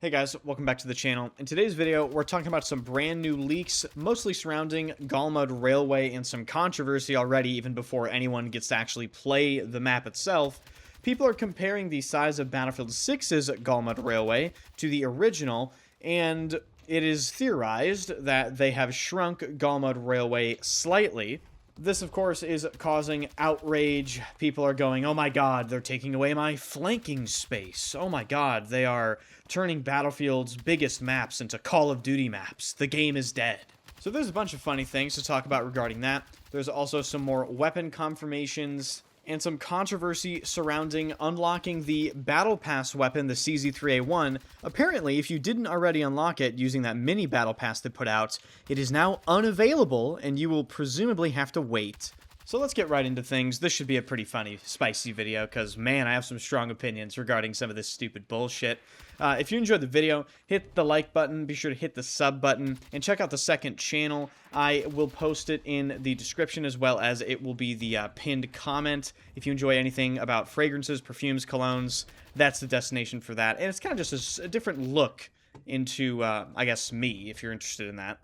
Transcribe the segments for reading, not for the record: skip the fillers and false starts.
Hey guys, welcome back to the channel. In today's video, we're talking about some brand new leaks, mostly surrounding Galmud Railway and some controversy already even before anyone gets to actually play the map itself. People are comparing the size of Battlefield 6's Galmud Railway to the original, and it is theorized that they have shrunk Galmud Railway slightly. This, of course, is causing outrage. People are going, oh my god, they're taking away my flanking space. Oh my god, they are turning Battlefield's biggest maps into Call of Duty maps. The game is dead. So there's a bunch of funny things to talk about regarding that. There's also some more weapon confirmations and some controversy surrounding unlocking the Battle Pass weapon, the CZ3A1. Apparently, if you didn't already unlock it using that mini Battle Pass they put out, it is now unavailable, and you will presumably have to wait. So let's get right into things. This should be a pretty funny, spicy video, because, man, I have some strong opinions regarding some of this stupid bullshit. If you enjoyed the video, hit the like button, be sure to hit the sub button, and check out the second channel. I will post it in the description, as well as it will be the pinned comment. If you enjoy anything about fragrances, perfumes, colognes, that's the destination for that. And it's kind of just a different look into, I guess, me, if you're interested in that.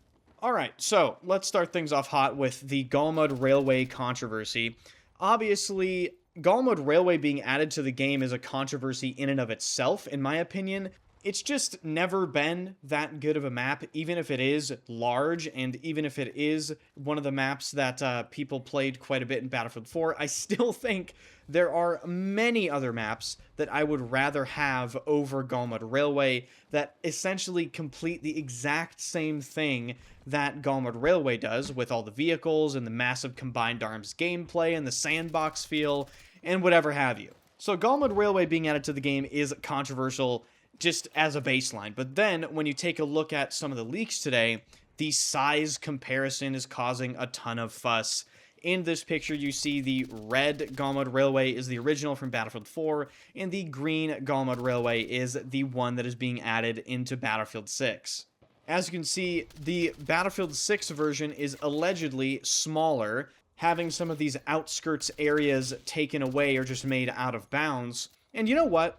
Alright, so let's start things off hot with the Galmud Railway controversy. Obviously, Galmud Railway being added to the game is a controversy in and of itself, in my opinion. It's just never been that good of a map, even if it is large, and even if it is one of the maps that people played quite a bit in Battlefield 4, I still think there are many other maps that I would rather have over Galmud Railway that essentially complete the exact same thing that Galmud Railway does, with all the vehicles and the massive combined arms gameplay and the sandbox feel and whatever have you. So Galmud Railway being added to the game is controversial just as a baseline, but then when you take a look at some of the leaks today, the size comparison is causing a ton of fuss. In this picture, you see the red Galmud Railway is the original from Battlefield 4, and the green Galmud Railway is the one that is being added into Battlefield 6. As you can see, the Battlefield 6 version is allegedly smaller, having some of these outskirts areas taken away or just made out of bounds. And you know what?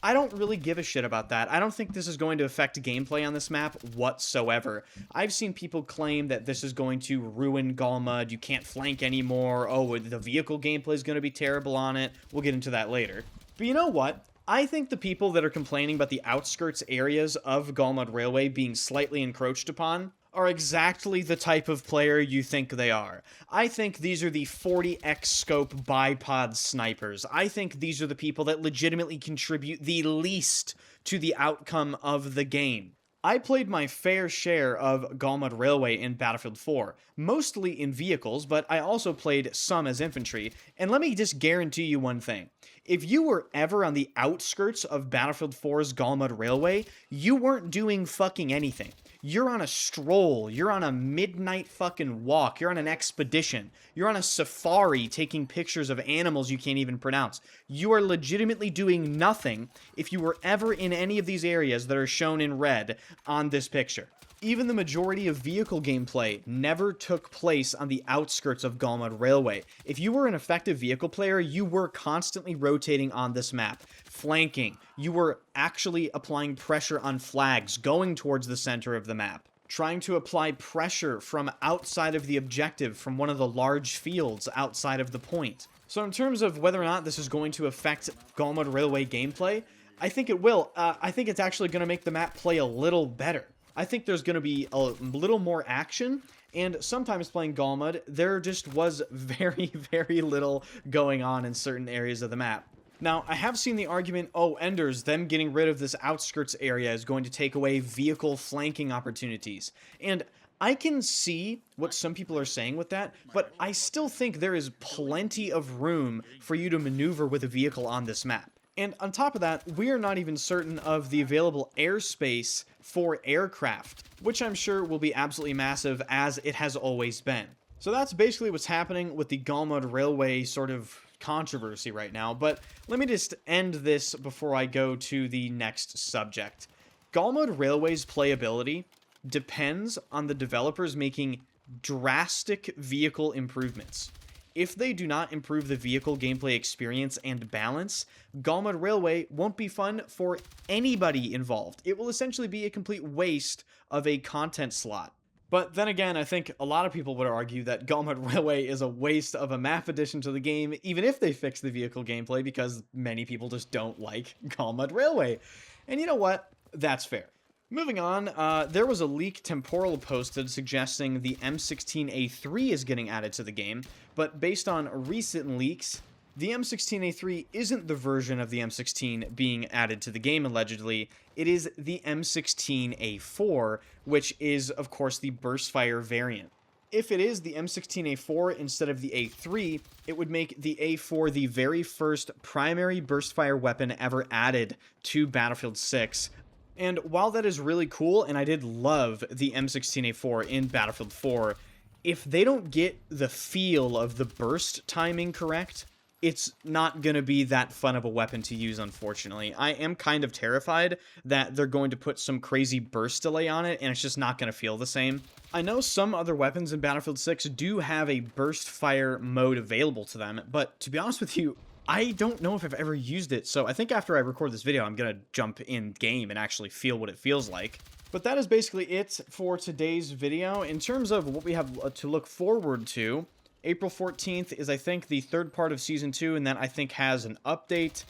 I don't really give a shit about that. I don't think this is going to affect gameplay on this map whatsoever. I've seen people claim that this is going to ruin Galmud, you can't flank anymore, oh, the vehicle gameplay is going to be terrible on it. We'll get into that later. But you know what? I think the people that are complaining about the outskirts areas of Galmud Railway being slightly encroached upon are exactly the type of player you think they are. I think these are the 40x scope bipod snipers. I think these are the people that legitimately contribute the least to the outcome of the game. I played my fair share of Galmud Railway in Battlefield 4, mostly in vehicles, but I also played some as infantry, and let me just guarantee you one thing. If you were ever on the outskirts of Battlefield 4's Galmud Railway, you weren't doing fucking anything. You're on a stroll, you're on a midnight fucking walk, you're on an expedition, you're on a safari taking pictures of animals you can't even pronounce. You are legitimately doing nothing if you were ever in any of these areas that are shown in red on this picture. Even the majority of vehicle gameplay never took place on the outskirts of Galmud Railway. If you were an effective vehicle player, you were constantly rotating on this map, flanking. You were actually applying pressure on flags, going towards the center of the map, trying to apply pressure from outside of the objective, from one of the large fields outside of the point. So in terms of whether or not this is going to affect Galmud Railway gameplay, I think it will. I think it's actually going to make the map play a little better. I think there's going to be a little more action, and sometimes playing Galmud, there just was very, very little going on in certain areas of the map. Now, I have seen the argument, oh, Enders, them getting rid of this outskirts area is going to take away vehicle flanking opportunities. And I can see what some people are saying with that, but I still think there is plenty of room for you to maneuver with a vehicle on this map. And on top of that, we are not even certain of the available airspace for aircraft, which I'm sure will be absolutely massive, as it has always been. So that's basically what's happening with the Galmud Railway sort of controversy right now, but let me just end this before I go to the next subject. Galmud Railway's playability depends on the developers making drastic vehicle improvements. if they do not improve the vehicle gameplay experience and balance, Galmud Railway won't be fun for anybody involved. It will essentially be a complete waste of a content slot. But then again, I think a lot of people would argue that Galmud Railway is a waste of a map addition to the game, even if they fix the vehicle gameplay, because many people just don't like Galmud Railway. And you know what? That's fair. Moving on, there was a leak temporal posted suggesting the M16A3 is getting added to the game, but based on recent leaks, the M16A3 isn't the version of the M16 being added to the game, allegedly. It is the M16A4, which is, of course, the burstfire variant. If it is the M16A4 instead of the A3, it would make the A4 the very first primary burstfire weapon ever added to Battlefield 6. And while that is really cool, and I did love the M16A4 in Battlefield 4, if they don't get the feel of the burst timing correct, it's not going to be that fun of a weapon to use, unfortunately. I am kind of terrified that they're going to put some crazy burst delay on it, and it's just not going to feel the same. I know some other weapons in Battlefield 6 do have a burst fire mode available to them, but to be honest with you, I don't know if I've ever used it, so I think after I record this video, I'm going to jump in game and actually feel what it feels like. But that is basically it for today's video. In terms of what we have to look forward to, April 14th is, I think, the third part of Season 2, and that, I think, has an update.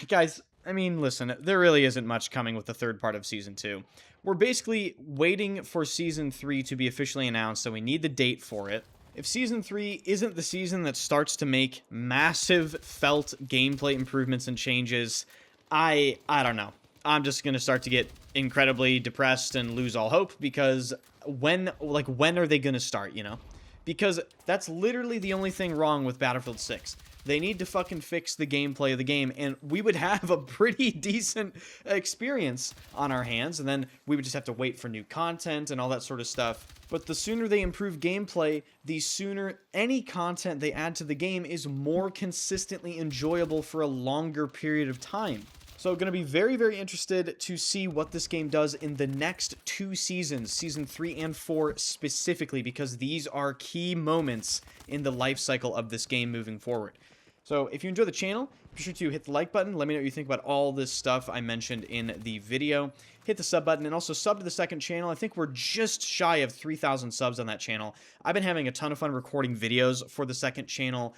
Guys, I mean, listen, there really isn't much coming with the third part of Season 2. We're basically waiting for Season 3 to be officially announced, so we need the date for it. If Season 3 isn't the season that starts to make massive felt gameplay improvements and changes, I don't know. I'm just going to start to get incredibly depressed and lose all hope, because when are they going to start, you know? Because that's literally the only thing wrong with Battlefield 6. They need to fucking fix the gameplay of the game, and we would have a pretty decent experience on our hands, and then we would just have to wait for new content and all that sort of stuff. But the sooner they improve gameplay, the sooner any content they add to the game is more consistently enjoyable for a longer period of time. So going to be very, very interested to see what this game does in the next 2 seasons, Season 3 and 4 specifically, because these are key moments in the life cycle of this game moving forward. So if you enjoy the channel, be sure to hit the like button. Let me know what you think about all this stuff I mentioned in the video. Hit the sub button and also sub to the second channel. I think we're just shy of 3,000 subs on that channel. I've been having a ton of fun recording videos for the second channel.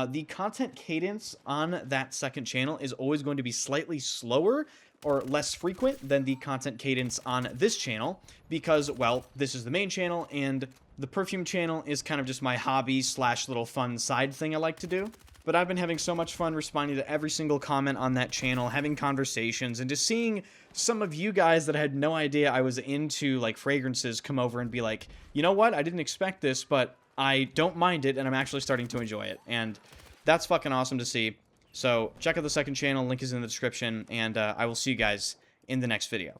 The content cadence on that second channel is always going to be slightly slower or less frequent than the content cadence on this channel because, well, this is the main channel and the perfume channel is kind of just my hobby / little fun side thing I like to do. But I've been having so much fun responding to every single comment on that channel, having conversations, and just seeing some of you guys that I had no idea I was into, like, fragrances come over and be like, you know what, I didn't expect this, but I don't mind it, and I'm actually starting to enjoy it. And that's fucking awesome to see. So check out the second channel, link is in the description, and I will see you guys in the next video.